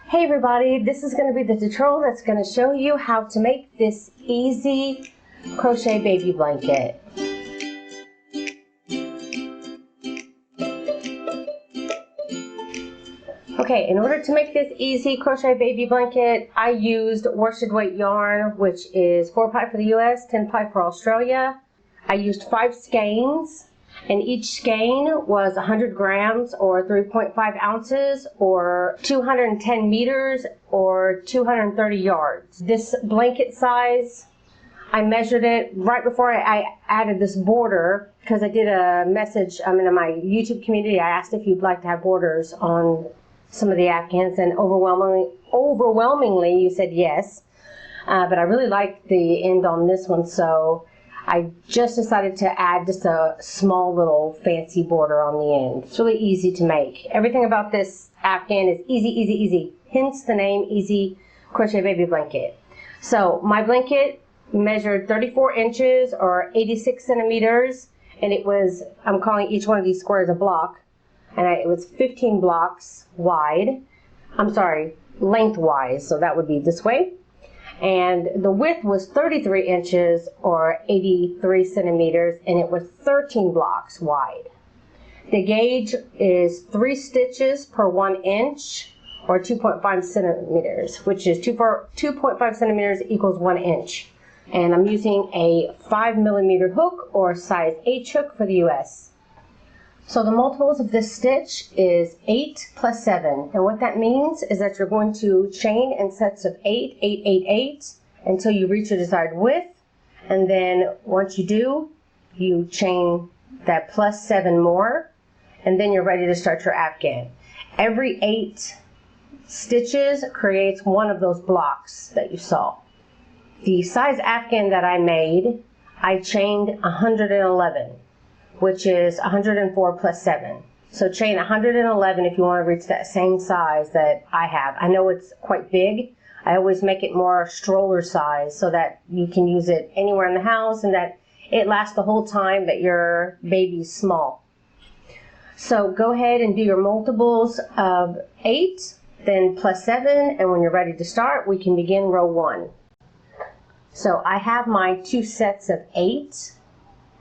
Hey everybody, this is going to be the tutorial that's going to show you how to make this easy crochet baby blanket. Okay, in order to make this easy crochet baby blanket, I used worsted weight yarn, which is 4-ply for the US, 10-ply for Australia. I used 5 skeins, and each skein was 100 grams or 3.5 ounces or 210 meters or 230 yards. This blanket size, I measured it right before I added this border because I did a message in my YouTube community. I asked if you'd like to have borders on some of the afghans, and overwhelmingly you said yes. But I really liked the end on this one, so I just decided to add just a small little fancy border on the end. It's really easy to make. Everything about this afghan is easy, easy, easy. Hence the name Easy Crochet Baby Blanket. So my blanket measured 34 inches or 86 centimeters, and it was, I'm calling each one of these squares a block, and it was 15 blocks wide. I'm sorry, lengthwise, so that would be this way. And the width was 33 inches or 83 centimeters, and it was 13 blocks wide. The gauge is 3 stitches per 1 inch or 2.5 centimeters, which is 2.5 centimeters equals 1 inch. And I'm using a 5mm hook or size H hook for the US. So the multiples of this stitch is 8 plus 7, and what that means is that you're going to chain in sets of 8, 8, 8, 8 until you reach your desired width, and then once you do, you chain that plus 7 more, and then you're ready to start your afghan. Every 8 stitches creates one of those blocks that you saw. The size afghan that I made, I chained 111. Which is 104 plus 7. So chain 111 if you want to reach that same size that I have. I know it's quite big. I always make it more stroller size so that you can use it anywhere in the house and that it lasts the whole time that your baby's small. So go ahead and do your multiples of 8, then plus 7, and when you're ready to start, we can begin row 1. So I have my 2 sets of 8.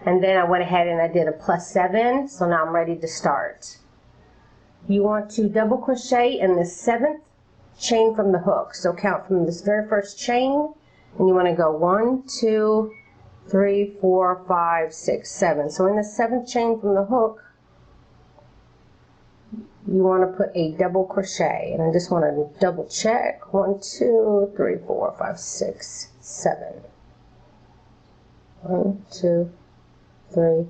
And then I went ahead and I did a plus 7, so now I'm ready to start. You want to double crochet in the 7th chain from the hook. So count from this very first chain, and you want to go 1, 2, 3, 4, 5, 6, 7. So in the 7th chain from the hook, you want to put a double crochet. And I just want to double check. 1, 2, 3, 4, 5, 6, 7. 1, 2, 3,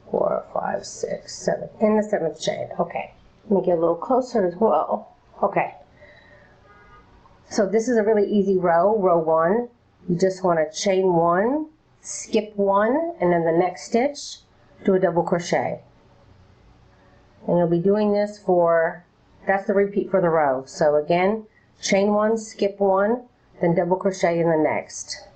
4, 5, 6, 7. In the 7th chain. Okay. Let me get a little closer as well. Okay. So this is a really easy row, row 1. You just want to chain 1, skip 1, and then the next stitch, do a double crochet. And you'll be doing this for, that's the repeat for the row. So again, chain 1, skip 1, then double crochet in the next.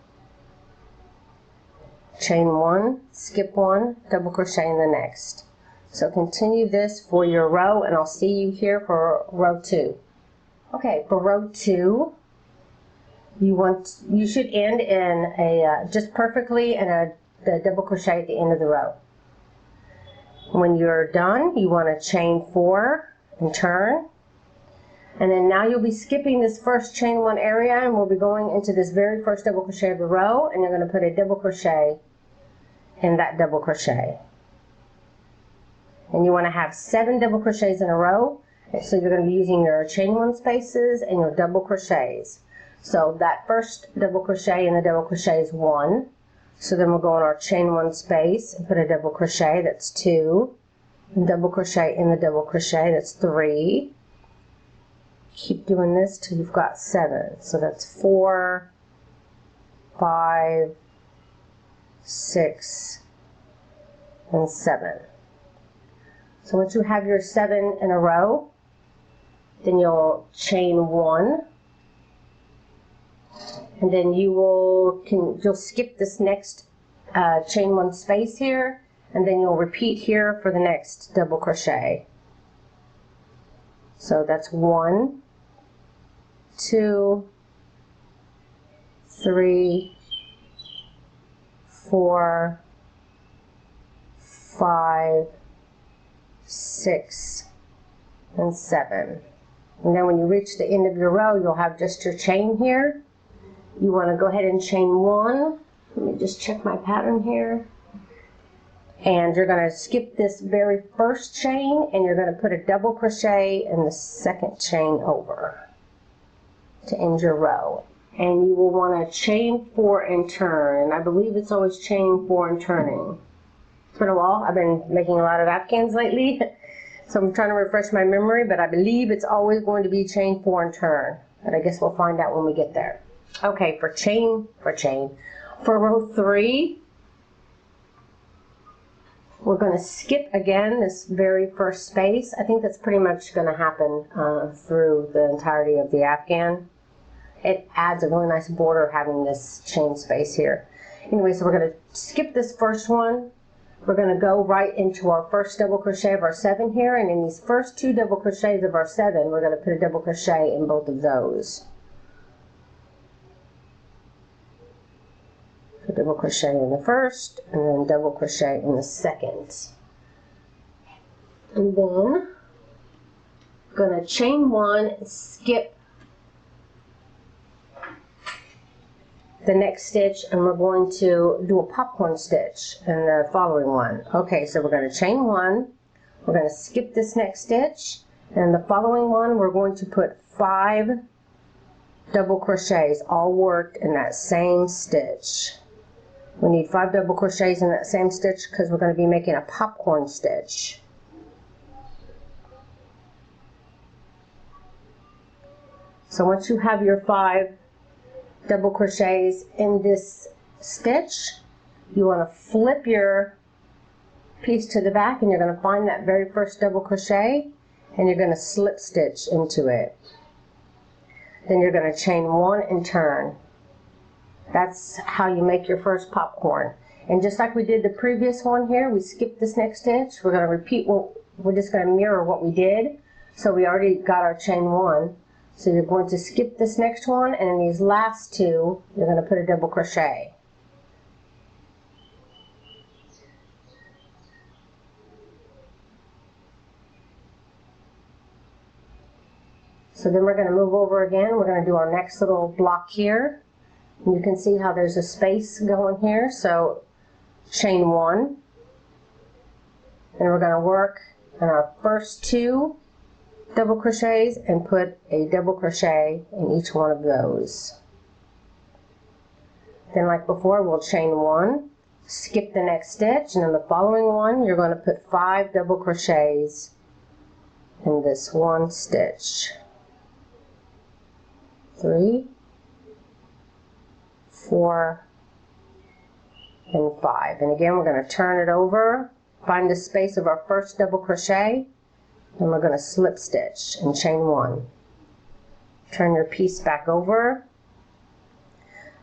Chain 1, skip 1, double crochet in the next. So continue this for your row, and I'll see you here for row 2. Okay, for row 2, you should end in a just perfectly in the double crochet at the end of the row. When you're done, you want to chain 4 and turn. And then now you'll be skipping this first chain 1 area, and we'll be going into this very first double crochet of the row, and you're going to put a double crochet in that double crochet. And you want to have 7 double crochets in a row. So you're going to be using your chain 1 spaces and your double crochets. So that first double crochet in the double crochet is 1. So then we'll go in our chain 1 space and put a double crochet, that's 2. And double crochet in the double crochet, that's 3. Keep doing this till you've got 7. So that's 4, 5, 6, and 7. So once you have your 7 in a row, then you'll chain 1, and then you'll skip this next chain 1 space here, and then you'll repeat here for the next double crochet. So that's 1, 2, 3, 4, 5, 6, and 7. And then when you reach the end of your row, you'll have just your chain here. You want to go ahead and chain 1. Let me just check my pattern here. And you're going to skip this very first chain, and you're going to put a double crochet in the second chain over to end your row. And you will want to chain 4 and turn. And I believe it's always chain 4 and turning. It's been a while. I've been making a lot of afghans lately, so I'm trying to refresh my memory, but I believe it's always going to be chain 4 and turn. But I guess we'll find out when we get there. Okay, for row 3, we're going to skip again this very first space. I think that's pretty much going to happen through the entirety of the afghan. It adds a really nice border having this chain space here. Anyway, so we're going to skip this first one. We're going to go right into our first double crochet of our 7 here, and in these first 2 double crochets of our 7, we're going to put a double crochet in both of those. A double crochet in the first, and then double crochet in the second. And then I'm going to chain 1 and skip the next stitch, and we're going to do a popcorn stitch in the following one. Okay, so we're going to chain 1, we're going to skip this next stitch, and the following one we're going to put 5 double crochets all worked in that same stitch. We need 5 double crochets in that same stitch because we're going to be making a popcorn stitch. So once you have your 5 double crochets in this stitch, you want to flip your piece to the back, and you're going to find that very first double crochet, and you're going to slip stitch into it. Then you're going to chain 1 and turn. That's how you make your first popcorn. And just like we did the previous one here, we skipped this next stitch. We're going to repeat we're just going to mirror what we did. So we already got our chain 1. So you're going to skip this next one, and in these last 2, you're going to put a double crochet. So then we're going to move over again. We're going to do our next little block here. And you can see how there's a space going here. So chain 1, and we're going to work in our first 2 double crochets and put a double crochet in each one of those. Then like before, we'll chain 1, skip the next stitch, and in the following one you're going to put 5 double crochets in this one stitch. 3, 4, and 5. And again, we're going to turn it over, find the space of our first double crochet, and we're going to slip stitch and chain 1. Turn your piece back over.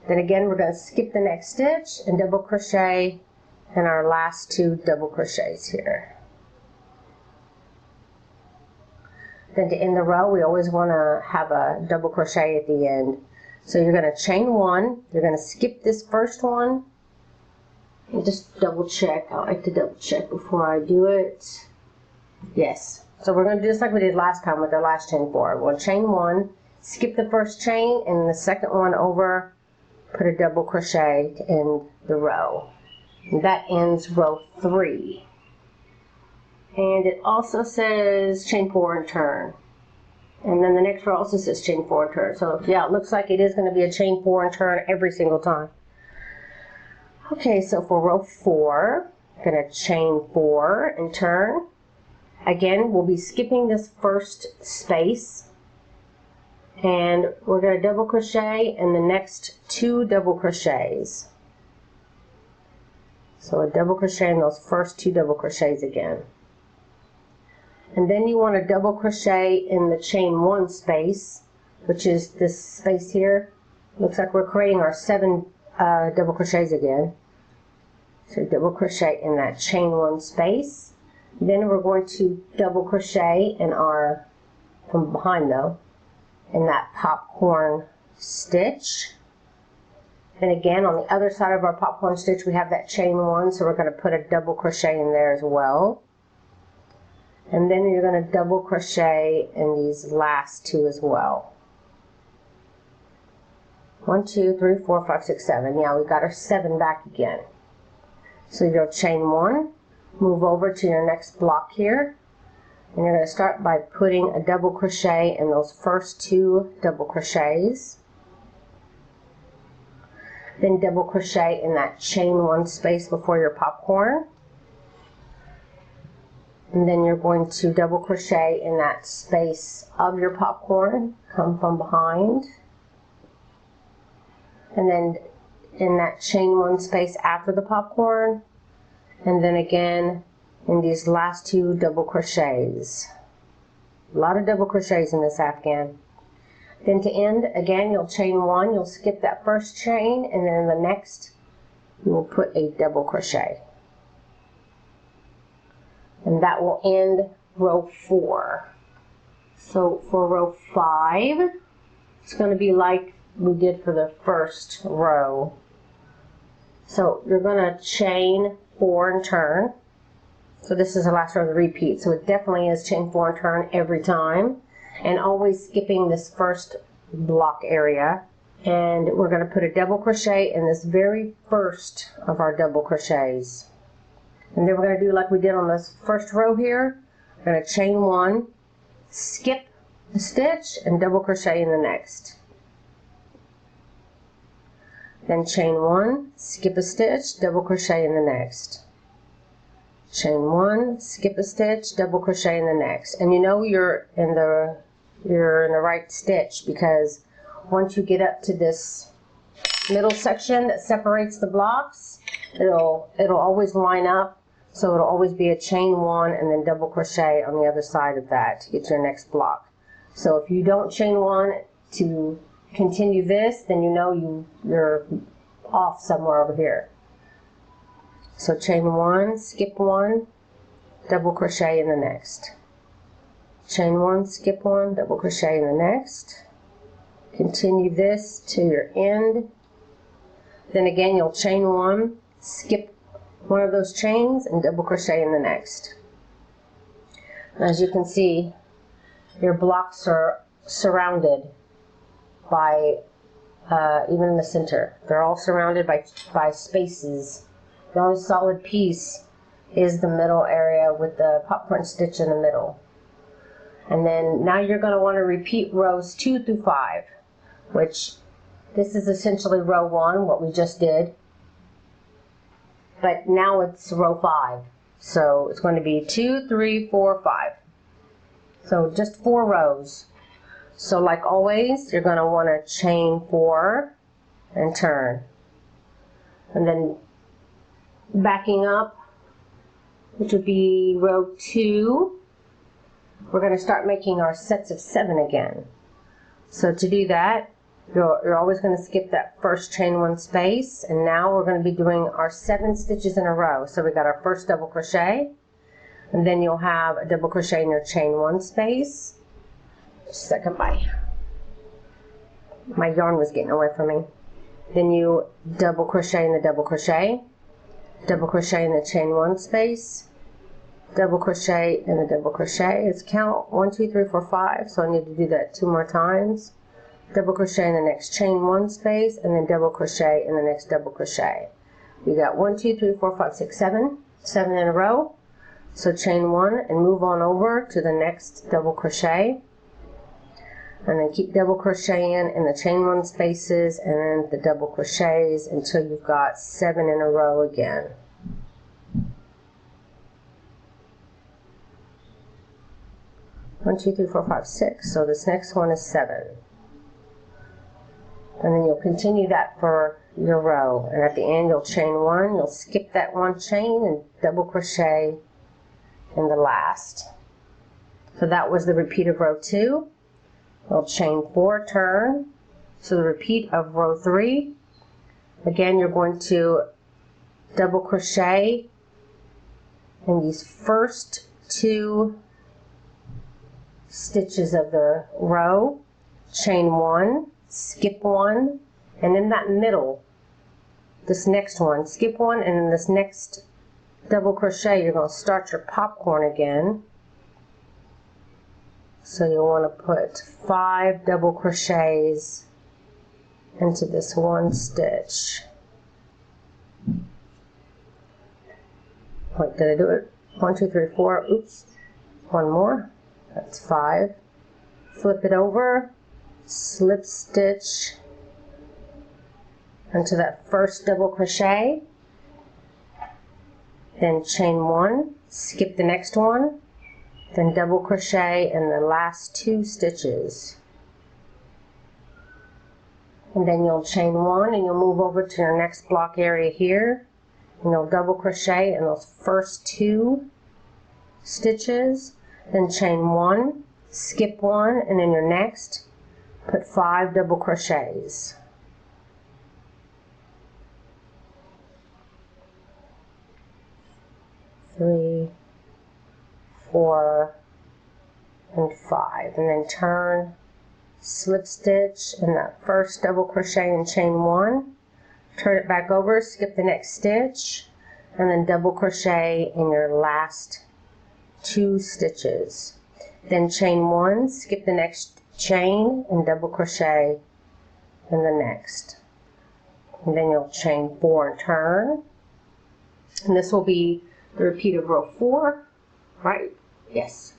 Then again, we're going to skip the next stitch and double crochet in our last 2 double crochets here. Then to end the row, we always want to have a double crochet at the end. So you're going to chain 1, you're going to skip this first one, and just double check. I like to double check before I do it. Yes. So we're going to do just like we did last time with our last chain 4. We'll chain 1, skip the first chain, and the second one over, put a double crochet to end the row. And that ends row 3. And it also says chain 4 and turn. And then the next row also says chain 4 and turn. So yeah, it looks like it is going to be a chain 4 and turn every single time. Okay, so for row 4, I'm going to chain 4 and turn. Again, we'll be skipping this first space, and we're going to double crochet in the next 2 double crochets. So a double crochet in those first 2 double crochets again. And then you want to double crochet in the chain 1 space, which is this space here. Looks like we're creating our 7 double crochets again. So double crochet in that chain 1 space. Then we're going to double crochet in our, from behind though, in that popcorn stitch. And again, on the other side of our popcorn stitch, we have that chain one, so we're going to put a double crochet in there as well. And then you're going to double crochet in these last two as well. 1, 2, 3, 4, 5, 6, 7. Yeah, we got our 7 back again. So you'll chain one, move over to your next block here, and you're going to start by putting a double crochet in those first 2 double crochets. Then double crochet in that chain one space before your popcorn. And then you're going to double crochet in that space of your popcorn, come from behind. And then in that chain one space after the popcorn. And then again in these last 2 double crochets. A lot of double crochets in this afghan. Then to end, again, you'll chain one, you'll skip that first chain, and then in the next, you will put a double crochet. And that will end row 4. So for row 5, it's going to be like we did for the first row. So you're going to chain 4 and turn. So this is the last row of the repeat. So it definitely is chain 4 and turn every time. And always skipping this first block area. And we're going to put a double crochet in this very first of our double crochets. And then we're going to do like we did on this first row here. We're going to chain 1, skip a stitch, and double crochet in the next. Then chain 1, skip a stitch, double crochet in the next. Chain 1, skip a stitch, double crochet in the next. And you know you're in the right stitch, because once you get up to this middle section that separates the blocks, it'll always line up, so it'll always be a chain 1 and then double crochet on the other side of that to get your next block. So if you don't chain 1 to continue this, then you know you're off somewhere over here. So chain 1, skip 1, double crochet in the next. Chain 1, skip 1, double crochet in the next. Continue this to your end. Then again you'll chain 1, skip one of those chains, and double crochet in the next. As you can see, your blocks are surrounded by, even in the center, they're all surrounded by spaces. The only solid piece is the middle area with the popcorn stitch in the middle. And then now you're going to want to repeat rows 2 through 5, which this is essentially row 1, what we just did. But now it's row 5. So it's going to be 2, 3, 4, 5. So just 4 rows. So like always, you're going to want to chain 4 and turn. And then backing up, which would be row 2, we're going to start making our sets of 7 again. So to do that, you're always going to skip that first chain 1 space, and now we're going to be doing our 7 stitches in a row. So we got our first double crochet, and then you'll have a double crochet in your chain 1 space. Just a second, my yarn was getting away from me. Then you double crochet in the double crochet in the chain 1 space, double crochet in the double crochet. It's count 1, 2, 3, 4, 5, so I need to do that 2 more times. Double crochet in the next chain 1 space, and then double crochet in the next double crochet. We got 1, 2, 3, 4, 5, 6, 7 in a row. So chain 1 and move on over to the next double crochet, and then keep double crocheting in the chain 1 spaces and then the double crochets until you've got 7 in a row again. One, 2, 3, 4, 5, 6. So this next one is 7. And then you'll continue that for your row. And at the end you'll chain 1, you'll skip that 1 chain and double crochet in the last. So that was the repeat of row 2. You'll chain 4, turn. So the repeat of row 3. Again, you're going to double crochet in these first 2 stitches of the row. chain one, skip one, and in that middle, this next one, skip one, and in this next double crochet, you're going to start your popcorn again. So you'll want to put 5 double crochets into this one stitch. Wait, did I do it? 1, 2, 3, 4. Oops. One more. That's 5. Flip it over, slip stitch into that first double crochet, then chain 1, skip the next one, then double crochet in the last 2 stitches. And then you'll chain 1 and you'll move over to your next block area here, and you'll double crochet in those first 2 stitches, then chain 1, skip 1, and in your next put 5 double crochets. Three, 4, and 5, and then turn, slip stitch in that first double crochet and chain 1, turn it back over, skip the next stitch, and then double crochet in your last 2 stitches. Then chain 1, skip the next chain, and double crochet in the next. And then you'll chain 4 and turn. And this will be the repeat of row 4, right? Yes.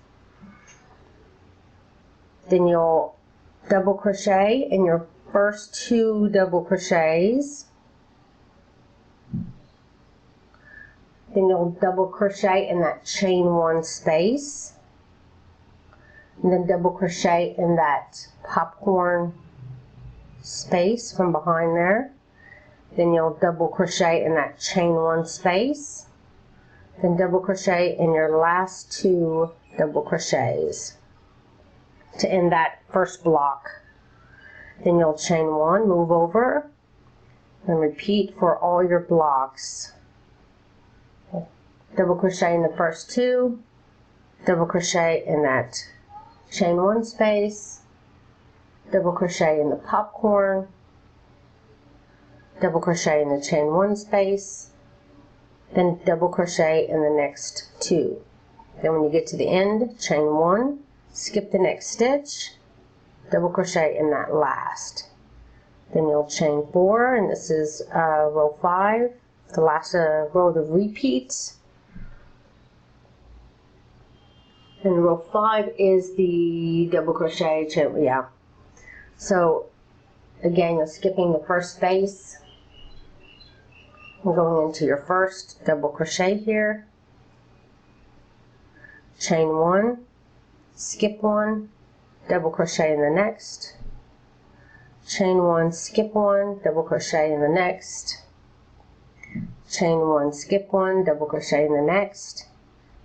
Then you'll double crochet in your first 2 double crochets. Then you'll double crochet in that chain 1 space. And then double crochet in that popcorn space from behind there. Then you'll double crochet in that chain 1 space. Then double crochet in your last 2 double crochets to end that first block. Then you'll chain 1, move over, and repeat for all your blocks. Double crochet in the first 2, double crochet in that chain 1 space, double crochet in the popcorn, double crochet in the chain 1 space, then double crochet in the next 2. Then when you get to the end, chain 1, skip the next stitch, double crochet in that last. Then you'll chain 4, and this is row 5, the last row of the repeats. And row 5 is the double crochet chain, yeah. So again, you're skipping the first space and going into your first double crochet here. Chain 1, skip 1, double crochet in the next. Chain 1, skip 1, double crochet in the next. Chain 1, skip 1, double crochet in the next.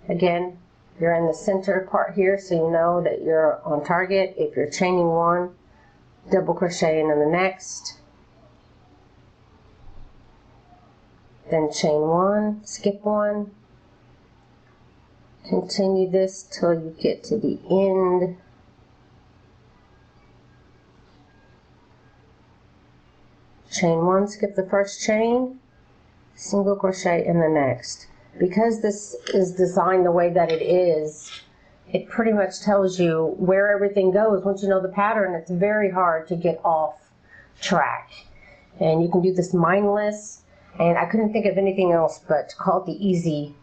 Again, you're in the center part here, so you know that you're on target. If you're chaining 1, double crochet in the next, then chain 1, skip 1, continue this till you get to the end. Chain 1, skip the first chain, single crochet in the next. Because this is designed the way that it is, it pretty much tells you where everything goes. Once you know the pattern, it's very hard to get off track. And you can do this mindless, and I couldn't think of anything else but to call it the easy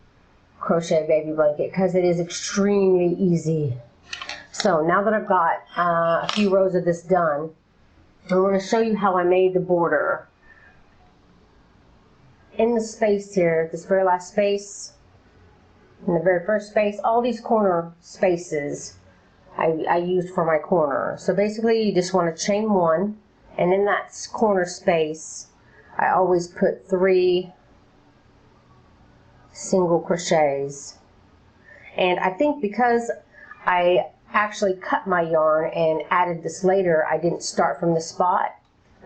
crochet baby blanket, because it is extremely easy. So now that I've got a few rows of this done, I'm going to show you how I made the border. In the space here, this very last space, in the very first space, all these corner spaces I used for my corner. So basically you just want to chain 1, and in that corner space I always put 3 single crochets. And I think because I actually cut my yarn and added this later, I didn't start from the spot,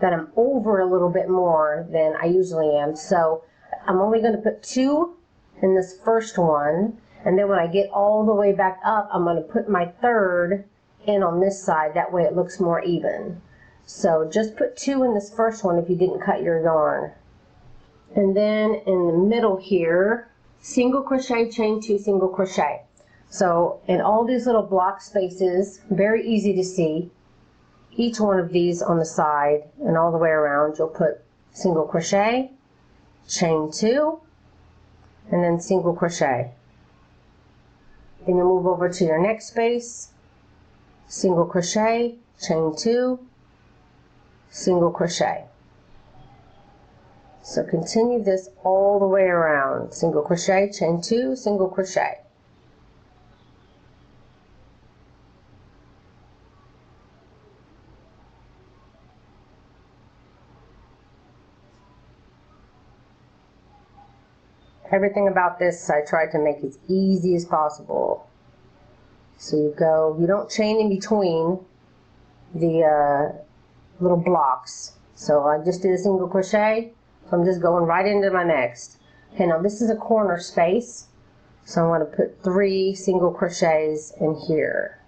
that I'm over a little bit more than I usually am. So I'm only going to put 2 in this first one, and then when I get all the way back up, I'm going to put my 3rd in on this side, that way it looks more even. So just put 2 in this first one if you didn't cut your yarn. And then in the middle here, single crochet, chain 2, single crochet. So in all these little block spaces, very easy to see, each one of these on the side and all the way around, you'll put single crochet, chain 2, and then single crochet. Then you move over to your next space, single crochet, chain 2, single crochet. So continue this all the way around, single crochet, chain 2, single crochet. Everything about this I tried to make as easy as possible. So you don't chain in between the little blocks. So I just did a single crochet, so I'm just going right into my next. Okay, now this is a corner space, so I'm going to put 3 single crochets in here.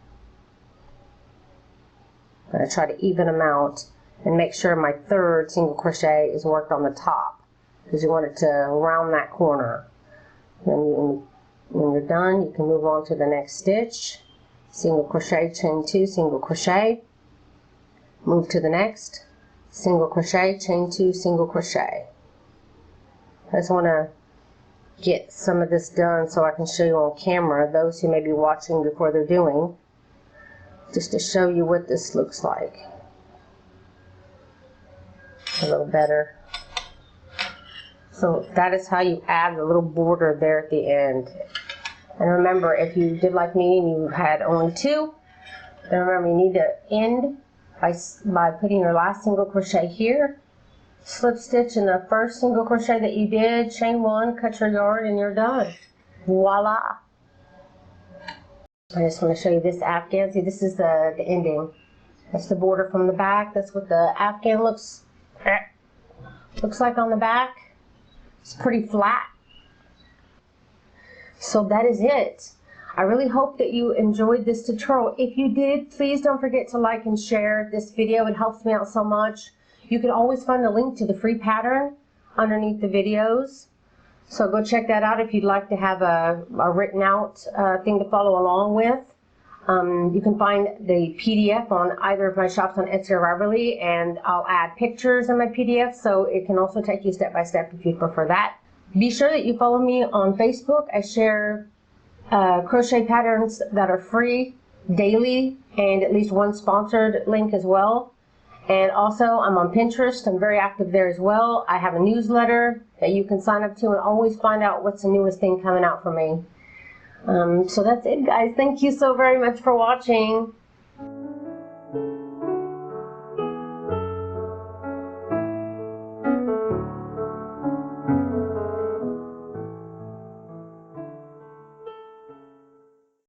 I'm going to try to even them out and make sure my 3rd single crochet is worked on the top, because you want it to round that corner. Then when you're done, you can move on to the next stitch. Single crochet, chain 2, single crochet. Move to the next. Single crochet, chain 2, single crochet. I just want to get some of this done so I can show you on camera, those who may be watching before they're doing, just to show you what this looks like a little better. So that is how you add the little border there at the end. And remember, if you did like me and you had only 2, then remember you need to end by putting your last single crochet here, slip stitch in the first single crochet that you did, chain 1, cut your yarn, and you're done. Voila! I just want to show you this afghan. See, this is the ending. That's the border from the back. That's what the afghan looks like on the back. It's pretty flat. So that is it. I really hope that you enjoyed this tutorial. If you did, please don't forget to like and share this video. It helps me out so much. You can always find the link to the free pattern underneath the videos. So go check that out if you'd like to have a written out thing to follow along with. You can find the PDF on either of my shops on Etsy or Ravelry, and I'll add pictures in my PDF, so it can also take you step by step if you prefer that. Be sure that you follow me on Facebook. I share crochet patterns that are free daily, and at least one sponsored link as well. And also I'm on Pinterest. I'm very active there as well. I have a newsletter that you can sign up to and always find out what's the newest thing coming out for me. So that's it, guys. Thank you so very much for watching.